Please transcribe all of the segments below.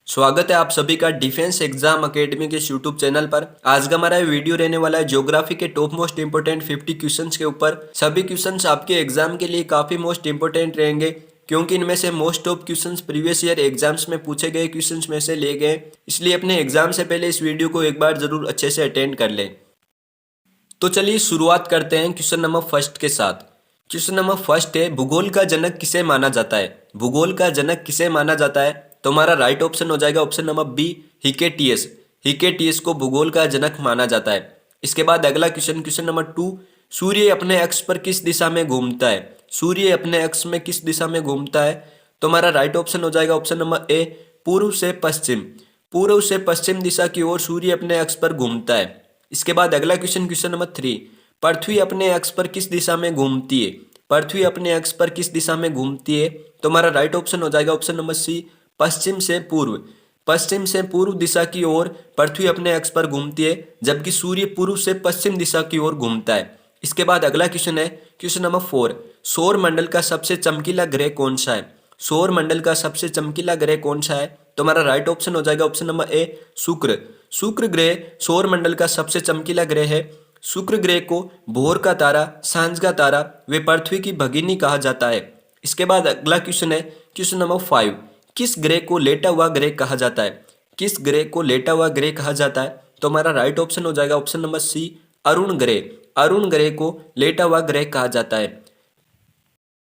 स्वागत है आप सभी का डिफेंस एग्जाम एकेडमी के यूट्यूब चैनल पर। आज का हमारा वीडियो रहने वाला है ज्योग्राफी के टॉप मोस्ट इंपोर्टेंट 50 क्वेश्चंस के ऊपर। सभी क्वेश्चंस आपके एग्जाम के लिए काफी मोस्ट इंपोर्टेंट रहेंगे क्योंकि इनमें से most of questions previous year exams में पूछे गए क्वेश्चंस में से लिए गए, इसलिए अपने एग्जाम से पहले इस वीडियो को एक बार जरूर अच्छे से अटेंड कर लें। तो चलिए शुरुआत करते हैं क्वेश्चन नंबर फर्स्ट के साथ। क्वेश्चन नंबर फर्स्ट है, भूगोल का जनक किसे माना जाता है? भूगोल का जनक किसे माना जाता है? तो हमारा राइट ऑप्शन हो जाएगा ऑप्शन नंबर बी, हिकेटियस। हिकेटियस को भूगोल का जनक माना जाता है। इसके बाद अगला क्वेश्चन, क्वेश्चन नंबर 2, सूर्य अपने अक्ष पर किस दिशा में घूमता है? सूर्य अपने अक्ष में किस दिशा में घूमता है? तो हमारा राइट ऑप्शन हो जाएगा ऑप्शन नंबर ए, पूर्व से पश्चिम। पूर्व से पश्चिम दिशा की ओर सूर्य अपने अक्ष पर घूमता है। इसके बाद अगला क्वेश्चन, क्वेश्चन नंबर 3, पृथ्वी अपने अक्ष पर किस दिशा में घूमती है? पृथ्वी अपने अक्ष पर किस दिशा में घूमती है? तो हमारा राइट ऑप्शन हो जाएगा ऑप्शन नंबर सी, पश्चिम से पूर्व। पश्चिम से पूर्व दिशा की ओर पृथ्वी अपने अक्ष पर घूमती है, जबकि सूर्य पूर्व से पश्चिम दिशा की ओर घूमता है। इसके बाद अगला क्वेश्चन है क्वेश्चन नंबर 4, सौर मंडल का सबसे चमकीला ग्रह कौन सा है? सौर मंडल का सबसे चमकीला ग्रह कौन सा है? तो हमारा राइट ऑप्शन हो जाएगा ऑप्शन नंबर ए, शुक्र। शुक्र ग्रह सौर मंडल का सबसे चमकीला ग्रह है। शुक्र ग्रह को भोर का तारा, सांझ का तारा व पृथ्वी की भगिनी कहा जाता है। इसके बाद अगला क्वेश्चन है क्वेश्चन नंबर 5, किस ग्रह को लेटा हुआ ग्रह कहा जाता है? किस ग्रह को लेटा हुआ ग्रह कहा जाता है? तो हमारा राइट ऑप्शन हो जाएगा ऑप्शन नंबर सी, अरुण ग्रह। अरुण ग्रह को लेटा हुआ ग्रह कहा जाता है।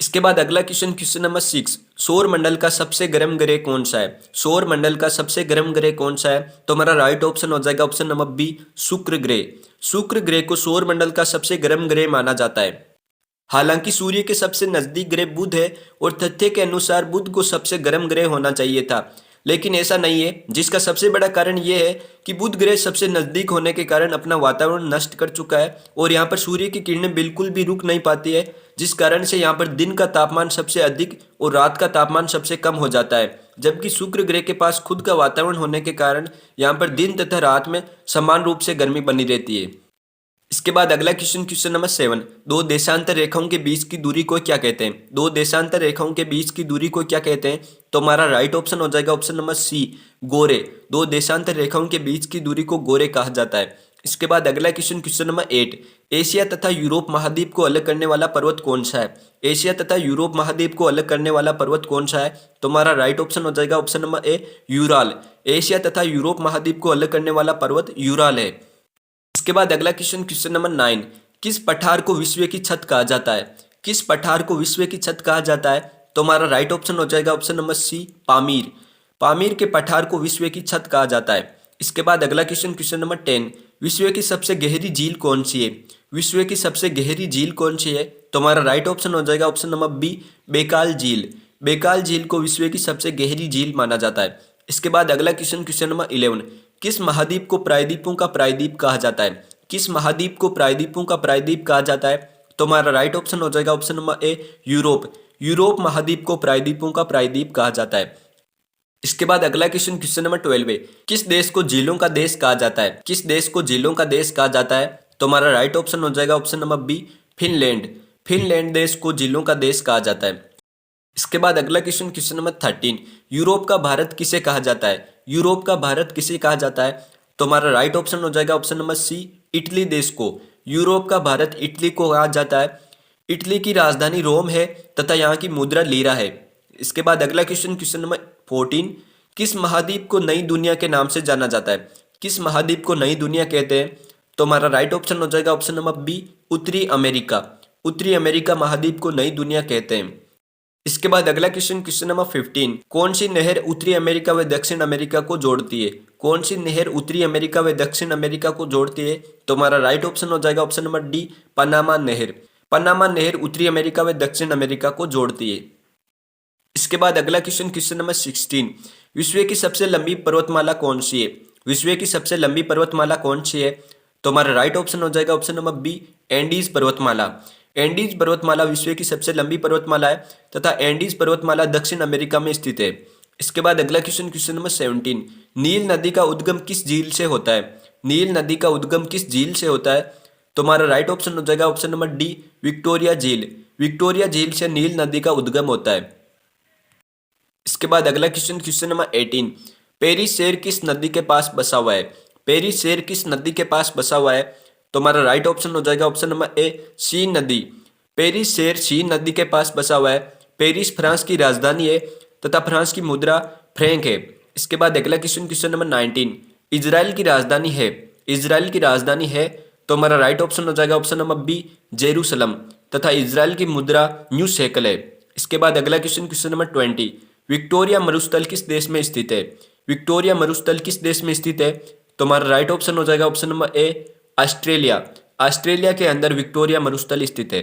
इसके बाद अगला क्वेश्चन, क्वेश्चन नंबर 6, सौर मंडल का सबसे गर्म ग्रह कौन सा है? सौर मंडल का सबसे गर्म ग्रह कौन सा है? तो हमारा राइट ऑप्शन हो जाएगा ऑप्शन नंबर बी, शुक्र ग्रह। शुक्र ग्रह को सौर मंडल का सबसे गर्म ग्रह माना जाता है। हालांकि सूर्य के सबसे नजदीक ग्रह बुध है और तथ्य के अनुसार बुध को सबसे गर्म ग्रह होना चाहिए था, लेकिन ऐसा नहीं है, जिसका सबसे बड़ा कारण यह है कि बुध ग्रह सबसे नजदीक होने के कारण अपना वातावरण नष्ट कर चुका है और यहाँ पर सूर्य की किरणें बिल्कुल भी रुक नहीं पाती है, जिस कारण से यहाँ पर दिन का तापमान सबसे अधिक और रात का तापमान सबसे कम हो जाता है। जबकि शुक्र ग्रह के पास खुद का वातावरण होने के कारण यहाँ पर दिन तथा रात में समान रूप से गर्मी बनी रहती है। इसके बाद अगला क्वेश्चन, क्वेश्चन नंबर 7, दो देशांतर रेखाओं के बीच की दूरी को क्या कहते हैं? दो देशांतर रेखाओं के बीच की दूरी को क्या कहते हैं? तो हमारा राइट ऑप्शन हो जाएगा ऑप्शन नंबर सी, गोरे। दो देशांतर रेखाओं के बीच की दूरी को गोरे कहा जाता है। इसके बाद अगला क्वेश्चन, क्वेश्चन नंबर 8, एशिया तथा यूरोप महाद्वीप को अलग करने वाला पर्वत कौन सा है? एशिया तथा यूरोप महाद्वीप को अलग करने वाला पर्वत कौन सा है? तो हमारा राइट ऑप्शन हो जाएगा option number A, Ural. Asia तथा यूरोप महाद्वीप को अलग करने वाला पर्वत यूराल है। इसके बाद अगला क्वेश्चन, क्वेश्चन नंबर 9, किस पठार को विश्व की छत कहा जाता है? किस पठार को विश्व की छत कहा जाता है? तो हमारा राइट ऑप्शन हो जाएगा option number C, Pamir. Pamir के पठार को विश्व की छत कहा जाता है। इसके बाद अगला क्वेश्चन, क्वेश्चन नंबर 10, विश्व की सबसे गहरी झील कौन सी है? विश्व की सबसे गहरी झील कौन सी है? तो हमारा राइट ऑप्शन हो जाएगा ऑप्शन नंबर बी, बेकाल झील। बेकाल झील को विश्व की सबसे गहरी झील माना जाता है। इसके बाद अगला क्वेश्चन, क्वेश्चन नंबर 11, किस महाद्वीप को प्रायद्वीपों का प्रायद्वीप कहा जाता है? किस महाद्वीप को प्रायद्वीपों का प्रायद्वीप कहा जाता है? तो हमारा राइट ऑप्शन हो जाएगा option number A, Europe. Europe महाद्वीप को प्रायद्वीपों का प्रायद्वीप कहा जाता है। इसके बाद अगला क्वेश्चन, क्वेश्चन नंबर 12 है, किस देश को झीलों का देश कहा जाता है? किस देश को झीलों का देश कहा जाता है? तो हमारा राइट ऑप्शन हो जाएगा option number B, Finland. Finland देश को झीलों का देश कहा जाता है। इसके बाद अगला क्वेश्चन, क्वेश्चन नंबर 13, यूरोप का भारत किसे कहा जाता है? यूरोप का भारत किसे कहा जाता है? तो हमारा राइट ऑप्शन हो जाएगा ऑप्शन नंबर सी, इटली देश को। यूरोप का भारत इटली को कहा जाता है। इटली की राजधानी रोम है तथा यहाँ की मुद्रा लीरा है। इसके बाद अगला क्वेश्चन, क्वेश्चन नंबर 14, किस महाद्वीप को नई दुनिया के नाम से जाना जाता है? किस महाद्वीप को नई दुनिया कहते हैं? तो हमारा राइट ऑप्शन हो जाएगा ऑप्शन नंबर बी, उत्तरी अमेरिका। उत्तरी अमेरिका महाद्वीप को नई दुनिया कहते हैं। इसके बाद अगला क्वेश्चन, क्वेश्चन नंबर 15, कौन सी नहर उत्तरी अमेरिका व दक्षिण अमेरिका को जोड़ती है? कौन सी नहर उत्तरी अमेरिका व दक्षिण अमेरिका को जोड़ती है? तो हमारा राइट ऑप्शन हो जाएगा ऑप्शन नंबर डी, पनामा नहर। पनामा नहर उत्तरी अमेरिका व दक्षिण अमेरिका को जोड़ती है। इसके बाद अगला क्वेश्चन, क्वेश्चन नंबर 16, विश्व की सबसे लंबी पर्वतमाला कौन सी है? विश्व की सबसे लंबी पर्वतमाला कौन सी है? तो हमारा राइट ऑप्शन हो जाएगा ऑप्शन नंबर बी, एंडीज पर्वतमाला। एंडीज पर्वतमाला विश्व की सबसे लंबी पर्वतमाला है तथा एंडीज पर्वतमाला दक्षिण अमेरिका में स्थित है। इसके बाद अगला क्वेश्चन, क्वेश्चन नंबर 17, नील नदी का उद्गम किस झील से होता है? नील नदी का उद्गम किस झील से होता है? तो हमारा राइट ऑप्शन हो जाएगा ऑप्शन नंबर डी, विक्टोरिया झील। विक्टोरिया झील से नील नदी का उद्गम होता है। इसके बाद अगला क्वेश्चन, क्वेश्चन नंबर 18, पेरिस शहर किस नदी के पास बसा हुआ है? पेरिस शहर किस नदी के पास बसा हुआ है? तो हमारा राइट ऑप्शन हो जाएगा ऑप्शन नंबर ए, सी नदी। पेरिस शहर सी नदी के पास बसा हुआ है। पेरिस फ्रांस की राजधानी है तथा फ्रांस की मुद्रा फ्रैंक है। इसके बाद अगला क्वेश्चन, क्वेश्चन नंबर 19, इजराइल की राजधानी है, इजराइल की राजधानी है, तो हमारा राइट ऑप्शन हो जाएगा ऑप्शन नंबर बी, जेरूसलम, तथा इजराइल की मुद्रा न्यू शेकल है। इसके बाद अगला क्वेश्चन, क्वेश्चन नंबर 20, विक्टोरिया मरुस्थल किस देश में स्थित है? विक्टोरिया मरुस्थल किस देश में स्थित है? तो हमारा राइट ऑप्शन हो जाएगा option number A, Australia. Australia के अंदर विक्टोरिया मरुस्थल स्थित है।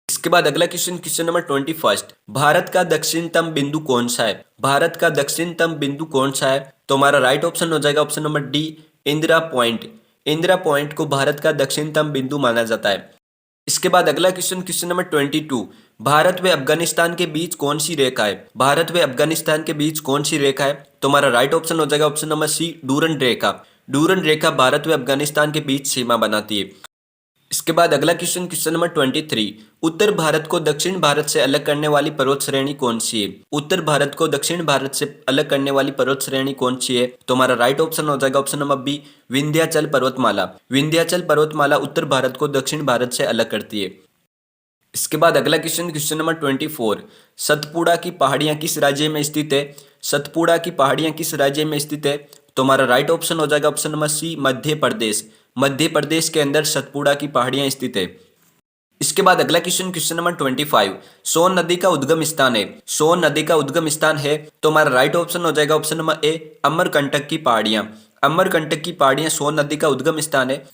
इसके बाद अगला क्वेश्चन, क्वेश्चन नंबर 21, भारत का दक्षिणतम बिंदु कौन सा है? भारत का दक्षिणतम बिंदु कौन सा है? तो हमारा राइट ऑप्शन हो जाएगा option number D, Indira point. Indira point को भारत का दक्षिणतम बिंदु माना जाता है। इसके बाद अगला क्वेश्चन, क्वेश्चन नंबर 22, भारत व अफगानिस्तान के बीच कौन सी रेखा है? भारत व अफगानिस्तान के बीच कौन सी रेखा है? तो हमारा राइट ऑप्शन हो जाएगा ऑप्शन नंबर सी, डूरंड रेखा। डूरंड रेखा भारत व अफगानिस्तान के बीच सीमा बनाती है। इसके बाद अगला क्वेश्चन, क्वेश्चन नंबर 23, उत्तर भारत को दक्षिण भारत से अलग करने वाली पर्वत श्रेणी कौन सी है? उत्तर भारत को दक्षिण भारत से अलग करने वाली पर्वत श्रेणी कौन सी है? तो हमारा राइट ऑप्शन हो जाएगा ऑप्शन नंबर बी, विंध्याचल पर्वतमाला। विंध्याचल पर्वतमाला उत्तर भारत को दक्षिण भारत से अलग करती है। इसके बाद अगला क्वेश्चन, क्वेश्चन नंबर 24, सतपुड़ा की पहाड़ियां किस राज्य में स्थित है? सतपुड़ा की पहाड़ियां किस राज्य में स्थित है? तो हमारा राइट ऑप्शन हो जाएगा ऑप्शन नंबर सी, मध्य प्रदेश। मध्य प्रदेश के अंदर सतपुड़ा की पहाड़ियां स्थित है। इसके बाद अगला क्वेश्चन, क्वेश्चन नंबर 25, सोन नदी का उद्गम स्थान है, सोन नदी का उद्गम स्थान है, तो हमारा राइट ऑप्शन हो जाएगा ऑप्शन नंबर ए, अमरकंटक की पहाड़ियां। अमरकंटक की पहाड़ियां सोन नदी का उद्गम स्थान है।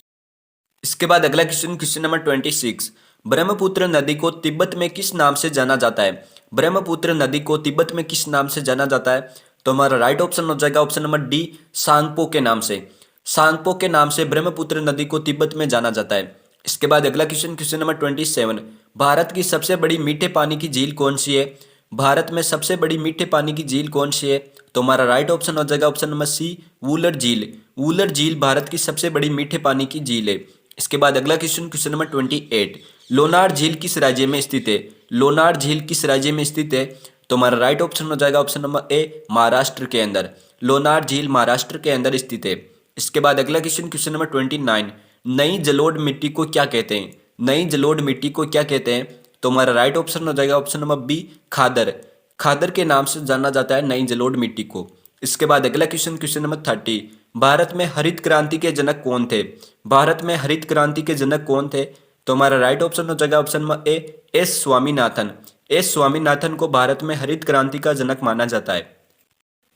इसके बाद अगला क्वेश्चन, क्वेश्चन नंबर 26, ब्रह्मपुत्र नदी को तिब्बत में किस नाम से जाना जाता है? ब्रह्मपुत्र नदी को तिब्बत में किस नाम से जाना जाता है? तो हमारा राइट ऑप्शन हो जाएगा ऑप्शन नंबर डी, सांगपो के नाम से। सांगपो के नाम से ब्रह्मपुत्र नदी को तिब्बत में जाना जाता है। इसके बाद अगला क्वेश्चन, क्वेश्चन नंबर 27, भारत की सबसे बड़ी मीठे पानी की झील कौन सी है? भारत में सबसे बड़ी मीठे पानी की झील कौन सी है? तो हमारा राइट ऑप्शन हो जाएगा ऑप्शन नंबर सी, वूलर झील। वूलर झील भारत की सबसे बड़ी मीठे पानी की झील है। इसके बाद अगला क्वेश्चन, क्वेश्चन नंबर 28, लोनार झील किस राज्य में स्थित है? लोनार झील किस राज्य में स्थित है? तो हमारा राइट ऑप्शन हो जाएगा ऑप्शन नंबर ए, महाराष्ट्र के अंदर। लोनार झील महाराष्ट्र के अंदर स्थित है। इसके बाद अगला क्वेश्चन, क्वेश्चन नंबर 29, नई जलोढ़ मिट्टी को क्या कहते हैं? नई जलोढ़ मिट्टी को क्या कहते हैं? तो हमारा राइट ऑप्शन हो जाएगा ऑप्शन नंबर बी, खादर। खादर के नाम से जाना जाता है नई जलोढ़ मिट्टी को। इसके बाद अगला क्वेश्चन, क्वेश्चन नंबर 30, भारत में हरित क्रांति के जनक कौन थे? भारत में हरित क्रांति के जनक कौन थे? तो हमारा राइट ऑप्शन हो जाएगा option number A, S Swaminathan. S Swaminathan को भारत में हरित क्रांति का जनक माना जाता है।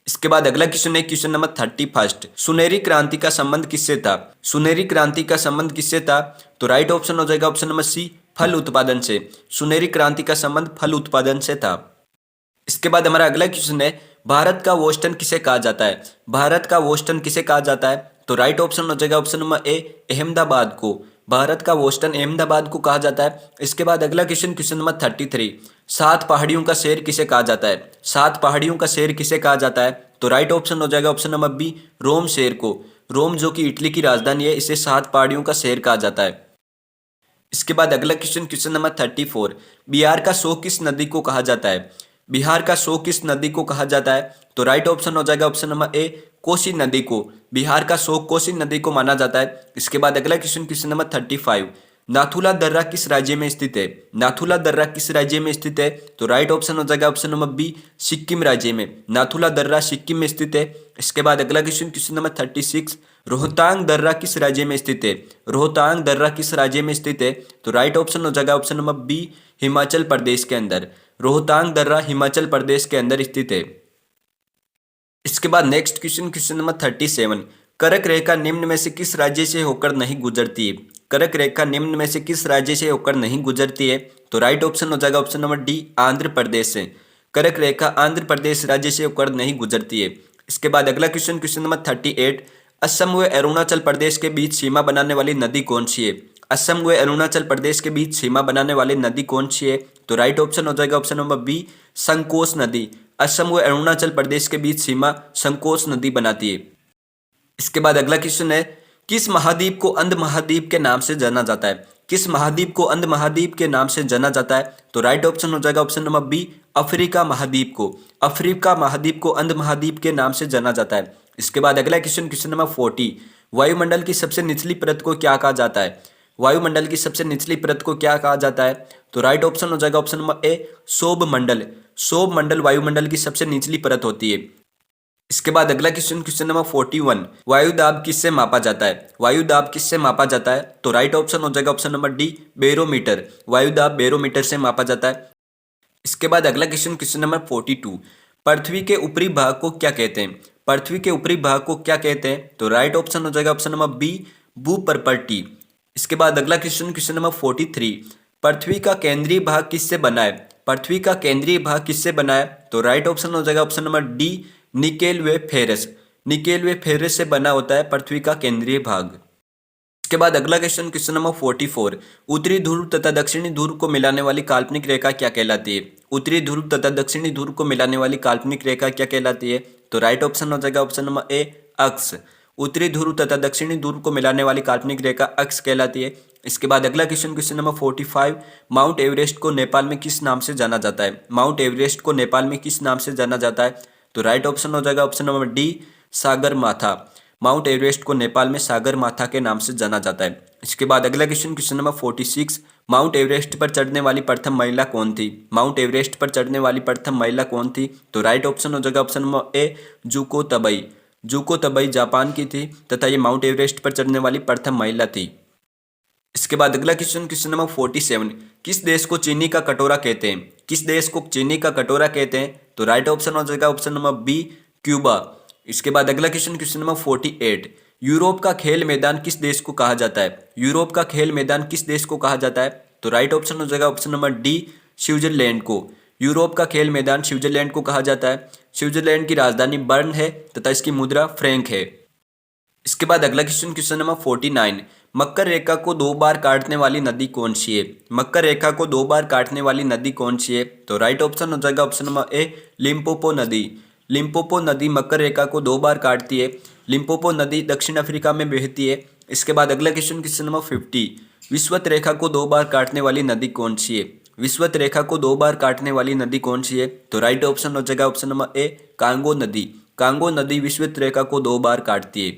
इसके बाद अगला क्वेश्चन है क्वेश्चन नंबर 31, सुनहरी क्रांति का संबंध किससे था? सुनहरी क्रांति का संबंध किससे था? तो राइट ऑप्शन हो जाएगा ऑप्शन नंबर सी, फल उत्पादन से। सुनहरी क्रांति का संबंध फल उत्पादन से था। इसके बाद हमारा अगला क्वेश्चन है, भारत का बोस्टन किसे कहा जाता है? भारत का बोस्टन किसे कहा जाता है? तो राइट ऑप्शन हो जाएगा ऑप्शन नंबर ए, अहमदाबाद को। भारत का बोस्टन अहमदाबाद को कहा जाता है। इसके बाद अगला क्वेश्चन, क्वेश्चन नंबर 33, सात पहाड़ियों का शहर किसे कहा जाता है? सात पहाड़ियों का शहर किसे कहा जाता है? तो राइट ऑप्शन हो जाएगा ऑप्शन नंबर बी, रोम शहर को। रोम जो कि इटली की राजधानी है, इसे सात पहाड़ियों का शहर कहा जाता है। इसके बाद अगला क्वेश्चन, क्वेश्चन नंबर 34, बिहार का शोक किस नदी को कहा जाता है? बिहार का शोक किस नदी को कहा जाता है? तो राइट ऑप्शन हो जाएगा ऑप्शन नंबर ए, कोसी नदी को। बिहार का शोक कोसी नदी को माना जाता है। इसके बाद अगला क्वेश्चन, क्वेश्चन नंबर 35, नाथुला दर्रा किस राज्य में स्थित है? नाथुला दर्रा किस राज्य में स्थित है? तो राइट ऑप्शन हो जाएगा ऑप्शन नंबर बी, सिक्किम राज्य में। नाथुला दर्रा सिक्किम में स्थित है। इसके बाद अगला क्वेश्चन, क्वेश्चन नंबर 36, रोहतांग दर्रा किस राज्य में स्थित है? रोहतांग दर्रा किस राज्य में स्थित है? तो राइट ऑप्शन हो जाएगा option number B, Himachal Pradesh के अंदर। रोहतांग दर्रा हिमाचल प्रदेश के अंदर स्थित है। इसके बाद नेक्स्ट क्वेश्चन, क्वेश्चन नंबर 37, कर्क रेखा निम्न में से किस राज्य से होकर नहीं गुजरती है? कर्क रेखा निम्न में से किस राज्य से होकर नहीं गुजरती है? तो राइट ऑप्शन हो जाएगा option number D, Andhra Pradesh से। कर्क रेखा आंध्र प्रदेश राज्य से होकर नहीं गुजरती है। इसके बाद अगला क्वेश्चन, क्वेश्चन नंबर 38, असम व अरुणाचल प्रदेश के बीच सीमा बनाने वाली नदी कौन सी है? असम व अरुणाचल प्रदेश के बीच सीमा बनाने वाली नदी कौन सी है? तो राइट ऑप्शन हो जाएगा ऑप्शन नंबर बी, संकोच नदी। असम व अरुणाचल प्रदेश के बीच सीमा संकोच नदी बनाती है। इसके बाद अगला क्वेश्चन है, किस महाद्वीप को अंध महाद्वीप के नाम से जाना जाता है? किस महाद्वीप को अंध महाद्वीप के नाम से जाना जाता है? तो राइट ऑप्शन हो जाएगा ऑप्शन नंबर बी, अफ्रीका महाद्वीप को। अफ्रीका महाद्वीप को अंध महाद्वीप के नाम से जाना जाता है। इसके बाद अगला क्वेश्चन, क्वेश्चन नंबर 40, वायुमंडल की सबसे निचली परत को क्या कहा जाता है? वायुमंडल की सबसे निचली परत को क्या कहा जाता है? तो राइट ऑप्शन हो जाएगा ऑप्शन नंबर ए, शोभ मंडल। शोभ मंडल वायुमंडल की सबसे निचली परत होती है। इसके बाद अगला क्वेश्चन, क्वेश्चन नंबर 41, वायु दाब किससे मापा जाता है? वायु दाब किससे मापा जाता है? तो राइट ऑप्शन हो जाएगा ऑप्शन नंबर डी, बैरोमीटर। वायु दाब बैरोमीटर से मापा जाता है। इसके बाद अगला क्वेश्चन, क्वेश्चन नंबर 42, पृथ्वी के ऊपरी भाग को क्या कहते हैं? पृथ्वी के ऊपरी भाग को क्या कहते हैं? तो राइट ऑप्शन हो जाएगा ऑप्शन नंबर बी, भूपर्पटी। इसके बाद अगला क्वेश्चन, क्वेश्चन नंबर 43, पृथ्वी का केंद्रीय भाग किससे बना है? पृथ्वी का केंद्रीय भाग किससे बना है? तो राइट ऑप्शन हो जाएगा ऑप्शन नंबर डी, निकेल व फेरस। निकेल व फेरस से बना होता है पृथ्वी का केंद्रीय भाग। इसके बाद अगला क्वेश्चन, क्वेश्चन नंबर 44, उत्तरी ध्रुव तथा दक्षिणी ध्रुव को मिलाने वाली काल्पनिक रेखा क्या कहलाती है? उत्तरी ध्रुव तथा दक्षिणी ध्रुव को मिलाने वाली काल्पनिक रेखा क्या कहलाती है? तो राइट ऑप्शन हो जाएगा ऑप्शन नंबर ए, अक्ष। उत्तरी ध्रुव तथा दक्षिणी ध्रुव को मिलाने वाली काल्पनिक रेखा अक्ष कहलाती है। इसके बाद अगला question, question number 45, mount Everest को नेपाल में किस नाम से जाना जाता है? माउंट एवरेस्ट को नेपाल में किस नाम से जाना जाता है? तो राइट ऑप्शन हो जाएगा ऑप्शन नंबर डी, सागर माथा। माउंट एवरेस्ट को नेपाल में सागर माथा के नाम से जाना जाता है। इसके बाद अगला question, question number 46, mount Everest पर चढ़ने वाली प्रथम महिला कौन थी? माउंट एवरेस्ट पर चढ़ने वाली प्रथम महिला कौन थी? तो राइट ऑप्शन हो जाएगा option number A, Dzukou तबई। Dzukou तबई Japan की थी तथा ये माउंट एवरेस्ट पर चढ़ने वाली प्रथम महिला थी। इसके बाद अगला क्वेश्चन, क्वेश्चन नंबर 47, किस देश को चीनी का कटोरा कहते हैं? किस देश को चीनी का कटोरा कहते हैं? तो राइट ऑप्शन हो जाएगा ऑप्शन नंबर बी, क्यूबा। इसके बाद अगला क्वेश्चन, क्वेश्चन नंबर 48, यूरोप का खेल मैदान किस देश को कहा जाता है? यूरोप का खेल मैदान किस देश को कहा जाता है? तो राइट ऑप्शन हो जाएगा ऑप्शन नंबर डी, स्विट्जरलैंड को। यूरोप का खेल मैदान स्विट्जरलैंड को कहा जाता है। स्विट्जरलैंड की राजधानी बर्न है तथा इसकी मुद्रा फ्रैंक है। इसके बाद अगला क्वेश्चन, क्वेश्चन नंबर 49, मकर रेखा को 2 बार काटने वाली नदी कौन सी है? मकर रेखा को 2 बार काटने वाली नदी कौन सी है? तो राइट ऑप्शन हो जाएगा ऑप्शन नंबर ए, लिम्पोपो नदी। लिम्पोपो नदी मकर रेखा को 2 बार काटती है। लिम्पोपो नदी दक्षिण अफ्रीका में बहती है। इसके बाद अगला क्वेश्चन, क्वेश्चन नंबर 50, विषुवत रेखा को 2 बार काटने वाली नदी कौन सी है? विषुवत रेखा को 2 बार काटने वाली नदी कौन सी है? तो राइट ऑप्शन हो जाएगा ऑप्शन नंबर ए, कांगो नदी। कांगो नदी विषुवत रेखा को 2 बार काटती है।